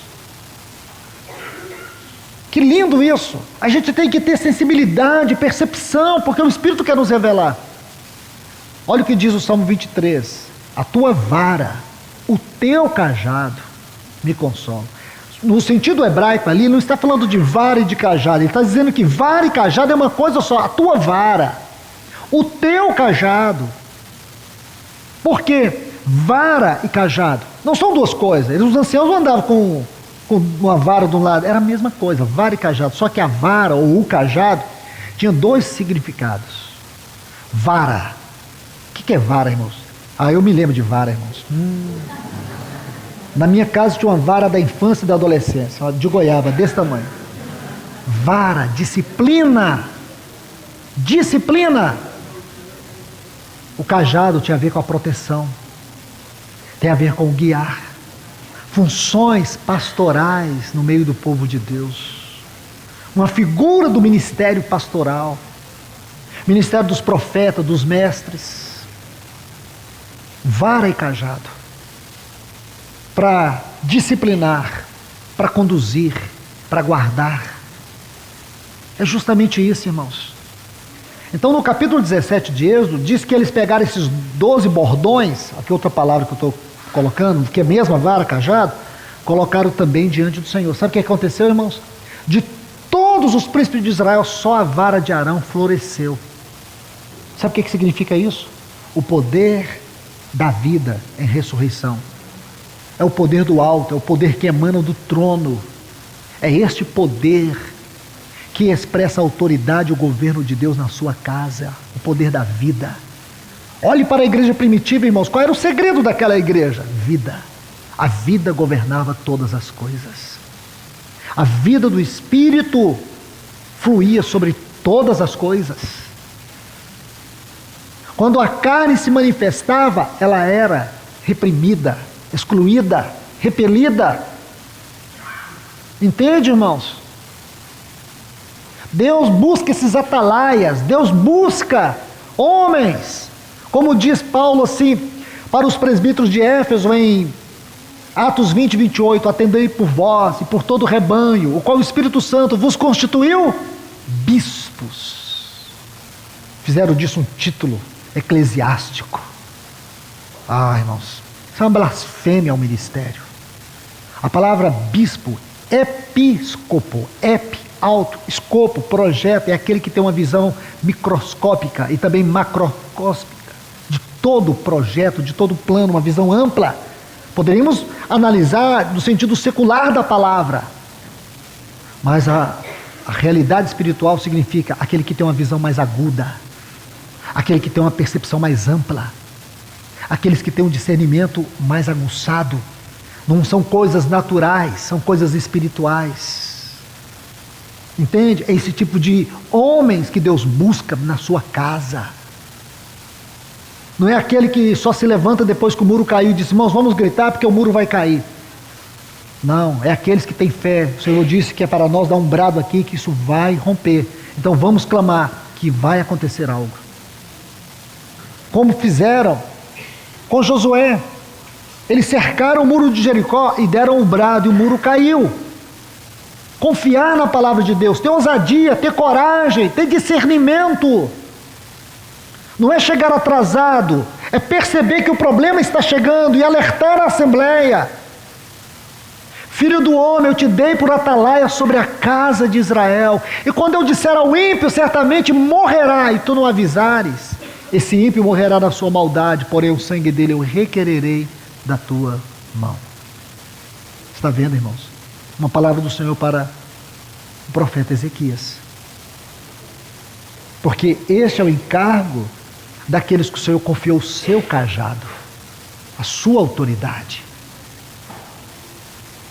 Que lindo isso! A gente tem que ter sensibilidade, percepção, porque o Espírito quer nos revelar. Olha o que diz o Salmo 23: a tua vara, o teu cajado me consola. No sentido hebraico ali, não está falando de vara e de cajado, ele está dizendo que vara e cajado é uma coisa só. A tua vara, o teu cajado. Por quê? Vara e cajado não são duas coisas. Os anciãos não andavam com uma vara de um lado, era a mesma coisa, vara e cajado. Só que a vara ou o cajado tinha dois significados. Vara. O que é vara, irmãos? Eu me lembro de vara, irmãos. Na minha casa tinha uma vara da infância e da adolescência, de goiaba, desse tamanho. Vara, disciplina. Disciplina. O cajado tinha a ver com a proteção, tem a ver com o guiar, funções pastorais no meio do povo de Deus, uma figura do ministério pastoral, ministério dos profetas, dos mestres. vara e cajado, para disciplinar, para conduzir, para guardar. É justamente isso, irmãos. Então, no capítulo 17 de Êxodo, diz que eles pegaram esses 12 bordões, aqui outra palavra que eu estou colocando, que é mesmo a vara, cajado, colocaram também diante do Senhor. Sabe o que aconteceu, irmãos? De todos os príncipes de Israel, só a vara de Arão floresceu. Sabe o que significa isso? O poder da vida em ressurreição. É o poder do alto, é o poder que emana do trono. É este poder que expressa a autoridade e o governo de Deus na sua casa. O poder da vida. Olhe para a igreja primitiva, irmãos. Qual era o segredo daquela igreja? Vida. A vida governava todas as coisas. A vida do Espírito fluía sobre todas as coisas. Quando a carne se manifestava, ela era reprimida, excluída, repelida. Entende, irmãos? Deus busca esses atalaias, Deus busca homens, como diz Paulo assim, para os presbíteros de Éfeso em Atos 20, 28, atendei por vós e por todo o rebanho, o qual o Espírito Santo vos constituiu bispos. Fizeram disso um título eclesiástico. Ah, irmãos, isso é uma blasfêmia ao ministério. A palavra bispo, episcopo, alto, escopo, projeto, é aquele que tem uma visão microscópica e também macroscópica de todo o projeto, de todo o plano, uma visão ampla. Poderíamos analisar no sentido secular da palavra, mas a realidade espiritual significa aquele que tem uma visão mais aguda, aquele que tem uma percepção mais ampla, aqueles que têm um discernimento mais aguçado. Não são coisas naturais, são coisas espirituais. Entende? É esse tipo de homens que Deus busca na sua casa. Não é aquele que só se levanta depois que o muro caiu e diz, irmãos, vamos gritar porque o muro vai cair. Não, é aqueles que têm fé. O Senhor disse que é para nós dar um brado aqui, que isso vai romper. Então vamos clamar que vai acontecer algo. Como fizeram com Josué. Eles cercaram o muro de Jericó e deram um brado e o muro caiu. Confiar na palavra de Deus, ter ousadia, ter coragem, ter discernimento. Não é chegar atrasado, é perceber que o problema está chegando e alertar a assembleia. Filho do homem, eu te dei por atalaia sobre a casa de Israel. E quando eu disser ao ímpio, certamente morrerá, e tu não avisares, esse ímpio morrerá na sua maldade, porém o sangue dele eu requererei da tua mão. Está vendo, irmãos? Uma palavra do Senhor para o profeta Ezequias. Porque este é o encargo daqueles que o Senhor confiou o seu cajado, a sua autoridade.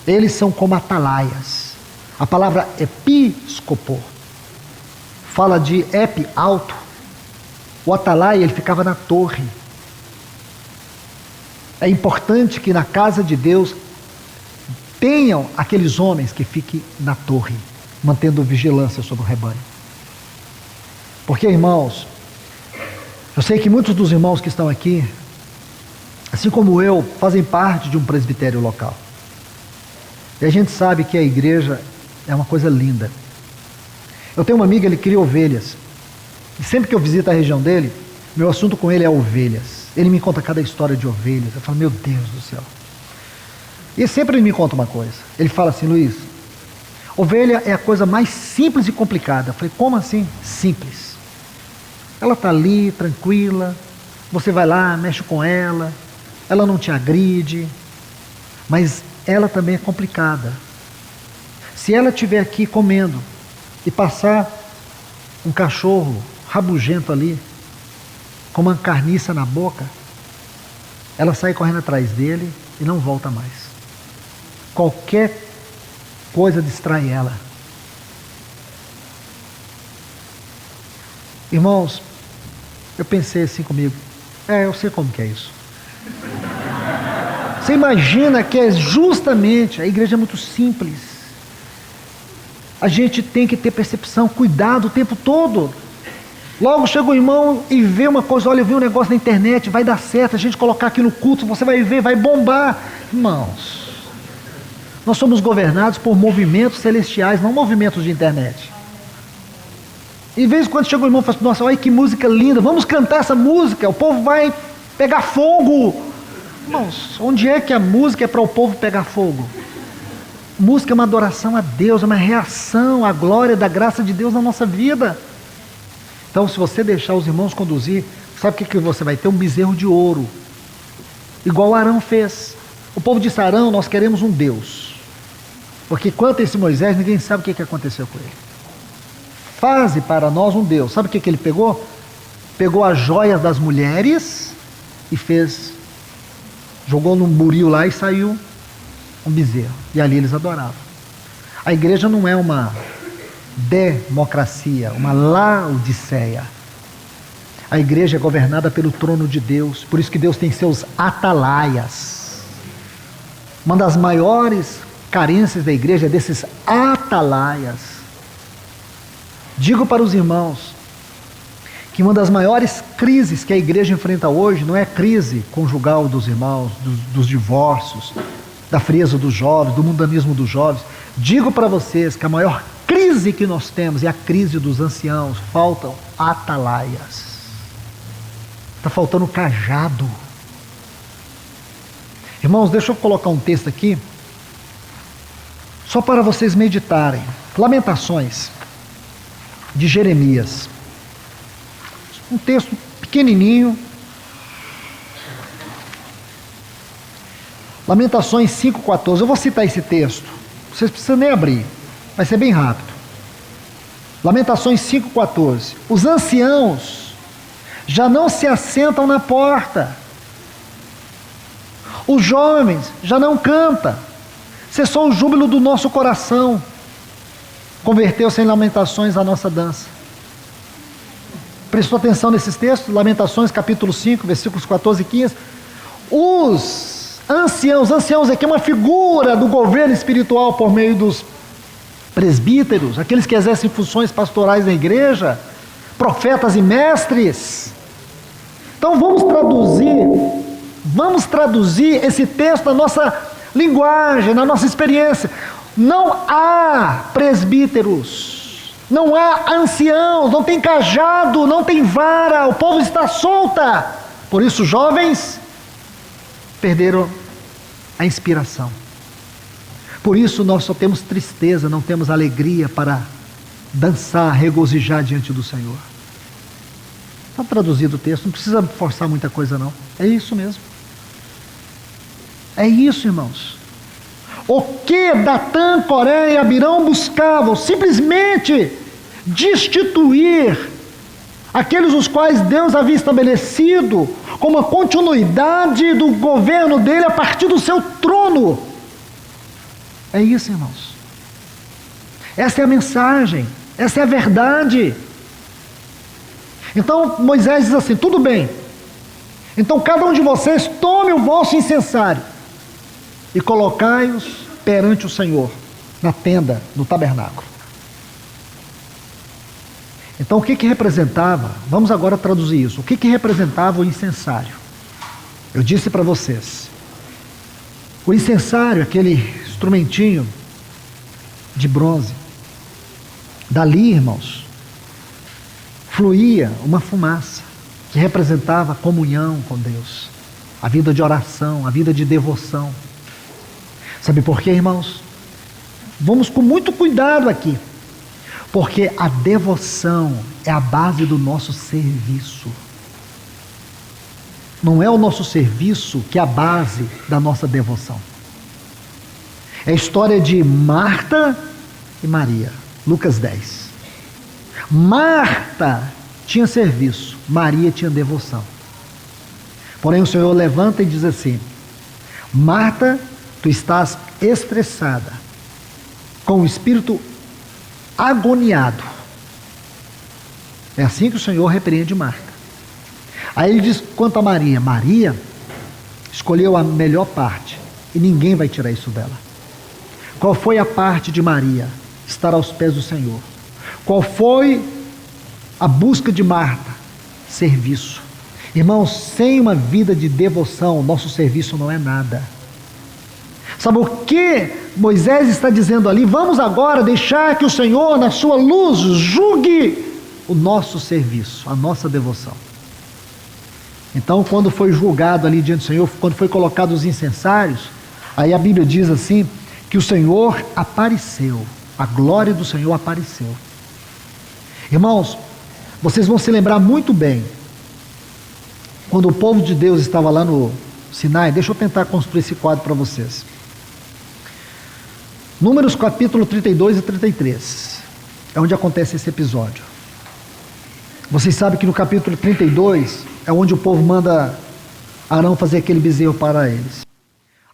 Eles são como atalaias. A palavra episcopo fala de epi, alto. O atalaia, ele ficava na torre. É importante que na casa de Deus tenham aqueles homens que fiquem na torre, mantendo vigilância sobre o rebanho. Porque, irmãos, eu sei que muitos dos irmãos que estão aqui, assim como eu, fazem parte de um presbitério local. E a gente sabe que a igreja é uma coisa linda. Eu tenho uma amiga, ele cria ovelhas. E sempre que eu visito a região dele, meu assunto com ele é ovelhas. Ele me conta cada história de ovelhas. Eu falo, meu Deus do céu. E sempre ele me conta uma coisa. Ele fala assim, Luiz, ovelha é a coisa mais simples e complicada. Eu falei, como assim? Simples. Ela está ali, tranquila. Você vai lá, mexe com ela. Ela não te agride. Mas ela também é complicada. Se ela estiver aqui comendo e passar um cachorro rabugento ali, com uma carniça na boca, ela sai correndo atrás dele e não volta mais. Qualquer coisa distrai ela. Irmãos, eu pensei assim comigo, eu sei como que é isso. Você imagina que é justamente, a igreja é muito simples. A gente tem que ter percepção, cuidado o tempo todo. Logo chega o irmão e vê uma coisa, olha, eu vi um negócio na internet, vai dar certo, a gente colocar aqui no culto, você vai ver, vai bombar. Irmãos, nós somos governados por movimentos celestiais, não movimentos de internet. Em vez de quando chega o irmão e fala, nossa, olha que música linda, vamos cantar essa música, o povo vai pegar fogo. Irmãos, onde é que a música é para o povo pegar fogo? Música é uma adoração a Deus, é uma reação à glória da graça de Deus na nossa vida. Então, se você deixar os irmãos conduzir, sabe o que você vai ter? Um bezerro de ouro, igual Arão fez. O povo disse, Arão, nós queremos um Deus, porque quanto a esse Moisés, ninguém sabe o que aconteceu com ele. Faze para nós um Deus. Sabe o que ele pegou? Pegou as joias das mulheres e fez, jogou num buril lá e saiu um bezerro, e ali eles adoravam. A igreja não é uma democracia, uma Laodiceia. A igreja é governada pelo trono de Deus, por isso que Deus tem seus atalaias. Uma das maiores carências da igreja é desses atalaias. Digo para os irmãos que uma das maiores crises que a igreja enfrenta hoje não é a crise conjugal dos irmãos, dos divórcios, da frieza dos jovens, do mundanismo dos jovens. Digo para vocês que a maior crise que nós temos é a crise dos anciãos. Faltam atalaias. Está faltando cajado. Irmãos, deixa eu colocar um texto aqui, só para vocês meditarem. Lamentações, de Jeremias. Um texto pequenininho. Lamentações 5,14. Eu vou citar esse texto. Vocês precisam nem abrir. Vai ser bem rápido. Lamentações 5,14. Os anciãos já não se assentam na porta. Os jovens já não cantam. Cessou o júbilo do nosso coração. Converteu-se em lamentações a nossa dança. Prestou atenção nesses textos? Lamentações capítulo 5, versículos 14 e 15. Os anciãos aqui é uma figura do governo espiritual por meio dos presbíteros, aqueles que exercem funções pastorais na igreja, profetas e mestres. Então vamos traduzir esse texto na nossa linguagem, na nossa experiência. Não há presbíteros, não há anciãos, não tem cajado, não tem vara, o povo está solta. Por isso, jovens perderam a inspiração. Por isso nós só temos tristeza, não temos alegria para dançar, regozijar diante do Senhor. Está traduzido o texto, não precisa forçar muita coisa não. É isso mesmo. É isso, irmãos. O que Datã, Coré e Abirão buscavam? Simplesmente destituir aqueles os quais Deus havia estabelecido como a continuidade do governo dele a partir do seu trono. É isso, irmãos. Essa é a mensagem, essa é a verdade. Então Moisés diz assim, tudo bem, então cada um de vocês tome o vosso incensário e colocai-os perante o Senhor, na tenda, no tabernáculo. Então o que representava, vamos agora traduzir isso, o que representava o incensário? Eu disse para vocês, o incensário, aquele instrumentinho de bronze, dali, irmãos, fluía uma fumaça, que representava a comunhão com Deus, a vida de oração, a vida de devoção. Sabe por quê, irmãos? Vamos com muito cuidado aqui, porque a devoção é a base do nosso serviço. Não é o nosso serviço que é a base da nossa devoção. É a história de Marta e Maria, Lucas 10. Marta tinha serviço, Maria tinha devoção. Porém o Senhor levanta e diz assim, Marta, tu estás estressada, com o espírito agoniado. É assim que o Senhor repreende Marta. Aí ele diz quanto a Maria, Maria escolheu a melhor parte e ninguém vai tirar isso dela. Qual foi a parte de Maria? Estar aos pés do Senhor. Qual foi A busca de Marta, serviço. Irmãos, sem uma vida de devoção, nosso serviço não é nada. Sabe o que Moisés está dizendo ali? Vamos agora deixar que o Senhor, na sua luz, julgue o nosso serviço, a nossa devoção. Então, quando foi julgado ali diante do Senhor, quando foi colocado os incensários, aí a Bíblia diz assim, que o Senhor apareceu, a glória do Senhor apareceu. Irmãos, vocês vão se lembrar muito bem, quando o povo de Deus estava lá no Sinai, deixa eu tentar construir esse quadro para vocês. Números capítulo 32 e 33, é onde acontece esse episódio. Vocês sabem que no capítulo 32, é onde o povo manda Arão fazer aquele bezerro para eles.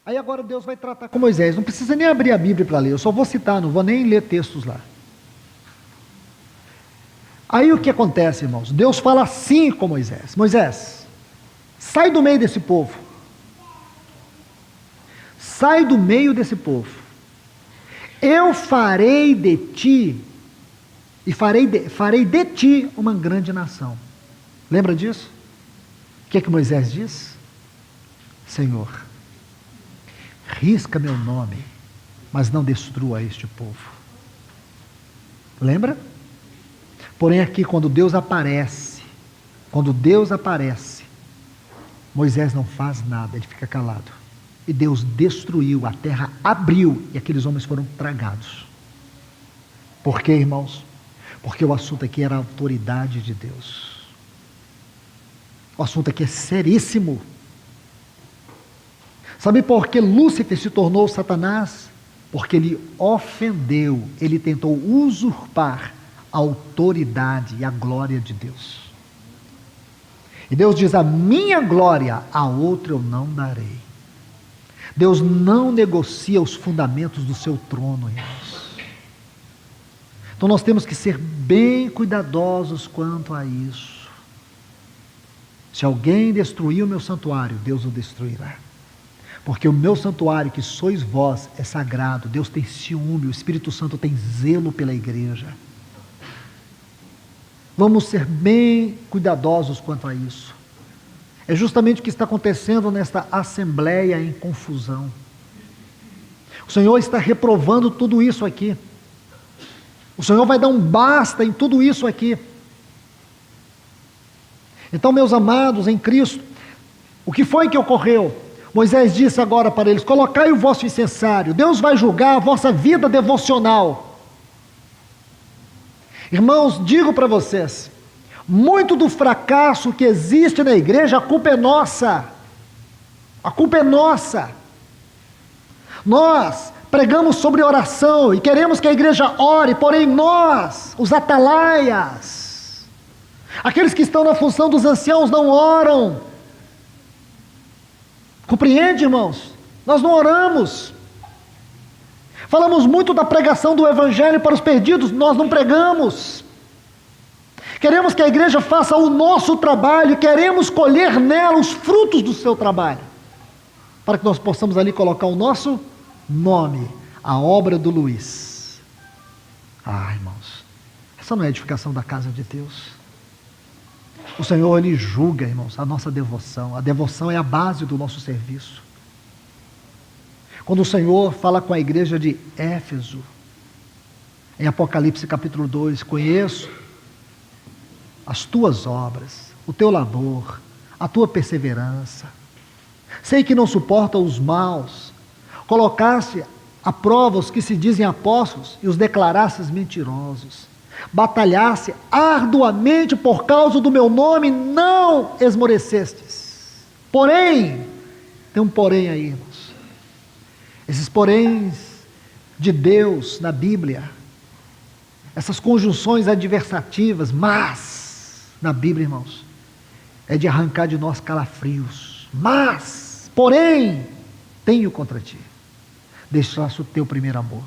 Aí agora Deus vai tratar com Moisés, não precisa nem abrir a Bíblia para ler, eu só vou citar, não vou nem ler textos lá. Aí o que acontece, irmãos? Deus fala assim com Moisés: Moisés, sai do meio desse povo. Sai do meio desse povo. Eu farei de ti, e farei de ti uma grande nação. Lembra disso? O que é que Moisés diz? Senhor, risca meu nome, mas não destrua este povo. Lembra? Porém aqui quando Deus aparece, Moisés não faz nada, ele fica calado. E Deus destruiu, a terra abriu e aqueles homens foram tragados. Por quê, irmãos? Porque o assunto aqui era a autoridade de Deus. O assunto aqui é seríssimo. Sabe por que Lúcifer se tornou Satanás? Porque ele ofendeu, ele tentou usurpar a autoridade e a glória de Deus. E Deus diz: a minha glória a outro eu não darei. Deus não negocia os fundamentos do seu trono, irmãos. Então nós temos que ser bem cuidadosos quanto a isso. Se alguém destruir o meu santuário, Deus o destruirá. Porque o meu santuário, que sois vós, é sagrado. Deus tem ciúme, o Espírito Santo tem zelo pela igreja. Vamos ser bem cuidadosos quanto a isso. É justamente o que está acontecendo nesta assembleia em confusão. O Senhor está reprovando tudo isso aqui. O Senhor vai dar um basta em tudo isso aqui. Então, meus amados em Cristo, o que foi que ocorreu? Moisés disse agora para eles: colocai o vosso incensário. Deus vai julgar a vossa vida devocional. Irmãos, digo para vocês, muito do fracasso que existe na igreja, a culpa é nossa. A culpa é nossa. Nós pregamos sobre oração e queremos que a igreja ore, porém nós, os atalaias, aqueles que estão na função dos anciãos, não oram. Compreende, irmãos? Nós não oramos. Falamos muito da pregação do evangelho para os perdidos, nós não pregamos. Queremos que a igreja faça o nosso trabalho, queremos colher nela os frutos do seu trabalho, para que nós possamos ali colocar o nosso nome, a obra do Luiz. Irmãos, essa não é a edificação da casa de Deus. O Senhor, Ele julga, irmãos, a nossa devoção. A devoção é a base do nosso serviço. Quando o Senhor fala com a igreja de Éfeso, em Apocalipse capítulo 2, conheço as tuas obras, o teu labor, a tua perseverança. Sei que não suporta os maus. Colocaste à prova os que se dizem apóstolos e os declarastes mentirosos. Batalhaste arduamente por causa do meu nome, não esmorecestes. Porém, tem um porém aí, irmãos. Esses poréns de Deus na Bíblia, essas conjunções adversativas, mas, na Bíblia, irmãos, é de arrancar de nós calafrios. Mas, porém, tenho contra ti, deixaste o teu primeiro amor.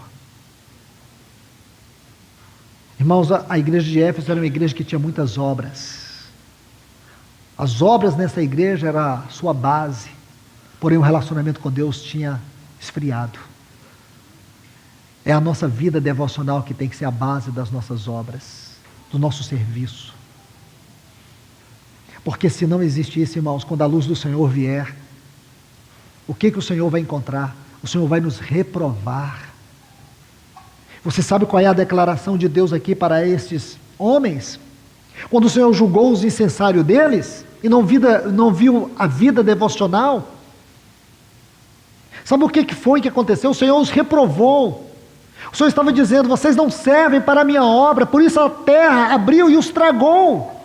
Irmãos, a igreja de Éfeso era uma igreja que tinha muitas obras. As obras nessa igreja eram a sua base, porém o relacionamento com Deus tinha esfriado. É a nossa vida devocional que tem que ser a base das nossas obras, do nosso serviço. Porque se não existe isso, irmãos, quando a luz do Senhor vier, o que o Senhor vai encontrar? O Senhor vai nos reprovar. Você sabe qual é a declaração de Deus aqui para estes homens? Quando o Senhor julgou os incensários deles e não viu a vida devocional, sabe o que foi que aconteceu? O Senhor os reprovou. O Senhor estava dizendo: vocês não servem para a minha obra, por isso a terra abriu e os tragou.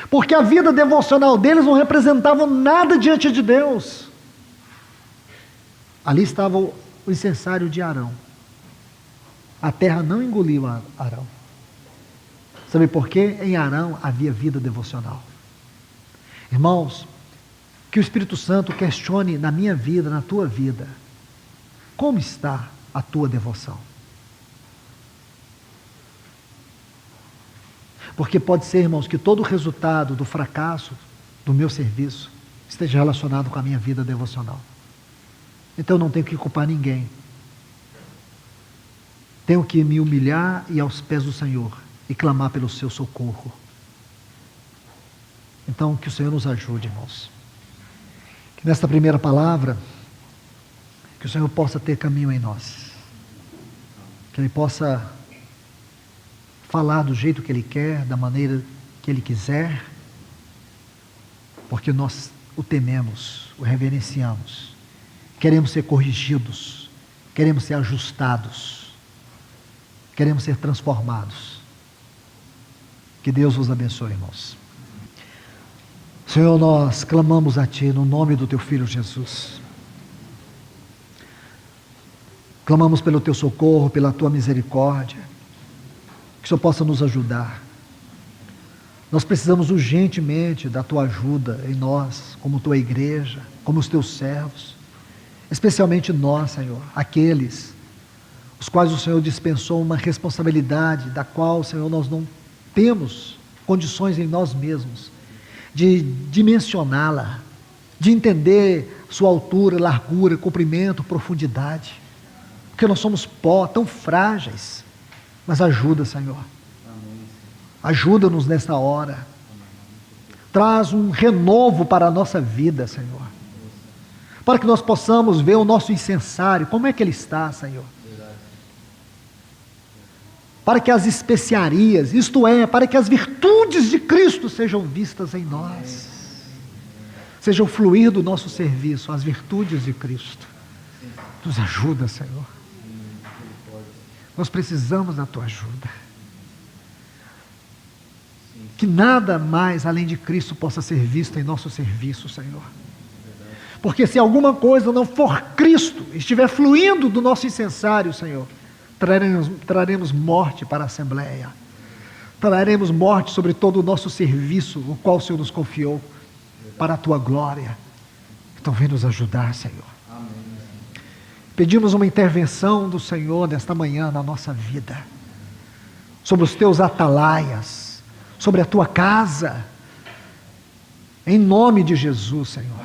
Porque a vida devocional deles não representava nada diante de Deus. Ali estava o incensário de Arão. A terra não engoliu Arão. Sabe por quê? Em Arão havia vida devocional. Irmãos, que o Espírito Santo questione na minha vida, na tua vida, como está a tua devoção? Porque pode ser, irmãos, que todo o resultado do fracasso do meu serviço esteja relacionado com a minha vida devocional. Então eu não tenho que culpar ninguém. Tenho que me humilhar e ir aos pés do Senhor e clamar pelo seu socorro. Então que o Senhor nos ajude, irmãos. Que nesta primeira palavra, que o Senhor possa ter caminho em nós. Que Ele possa falar do jeito que Ele quer, da maneira que Ele quiser, porque nós o tememos, o reverenciamos, queremos ser corrigidos, queremos ser ajustados, queremos ser transformados. Que Deus vos abençoe, irmãos. Senhor, nós clamamos a Ti no nome do Teu Filho Jesus. Clamamos pelo Teu socorro, pela Tua misericórdia. Que o Senhor possa nos ajudar. Nós precisamos urgentemente da Tua ajuda em nós, como Tua igreja, como os Teus servos. Especialmente nós, Senhor, aqueles os quais o Senhor dispensou uma responsabilidade da qual, Senhor, nós não temos condições em nós mesmos de dimensioná-la, de entender sua altura, largura, comprimento, profundidade. Porque nós somos pó, tão frágeis. Mas ajuda, Senhor. Ajuda-nos nesta hora. Traz um renovo para a nossa vida, Senhor. Para que nós possamos ver o nosso incensário, como é que ele está, Senhor. Para que as especiarias, isto é, para que as virtudes de Cristo sejam vistas em nós. Seja o fluir do nosso serviço, as virtudes de Cristo. Nos ajuda, Senhor. Nós precisamos da Tua ajuda. Que nada mais além de Cristo possa ser visto em nosso serviço, Senhor. Porque se alguma coisa não for Cristo, estiver fluindo do nosso incensário, Senhor, traremos morte para a Assembleia. Traremos morte sobre todo o nosso serviço, o qual o Senhor nos confiou, para a Tua glória. Então vem nos ajudar, Senhor. Pedimos uma intervenção do Senhor nesta manhã na nossa vida, sobre os Teus atalaias, sobre a Tua casa, em nome de Jesus, Senhor.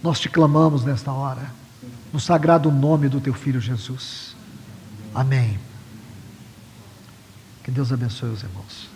Nós Te clamamos nesta hora, no sagrado nome do Teu Filho Jesus. Amém. Que Deus abençoe os irmãos.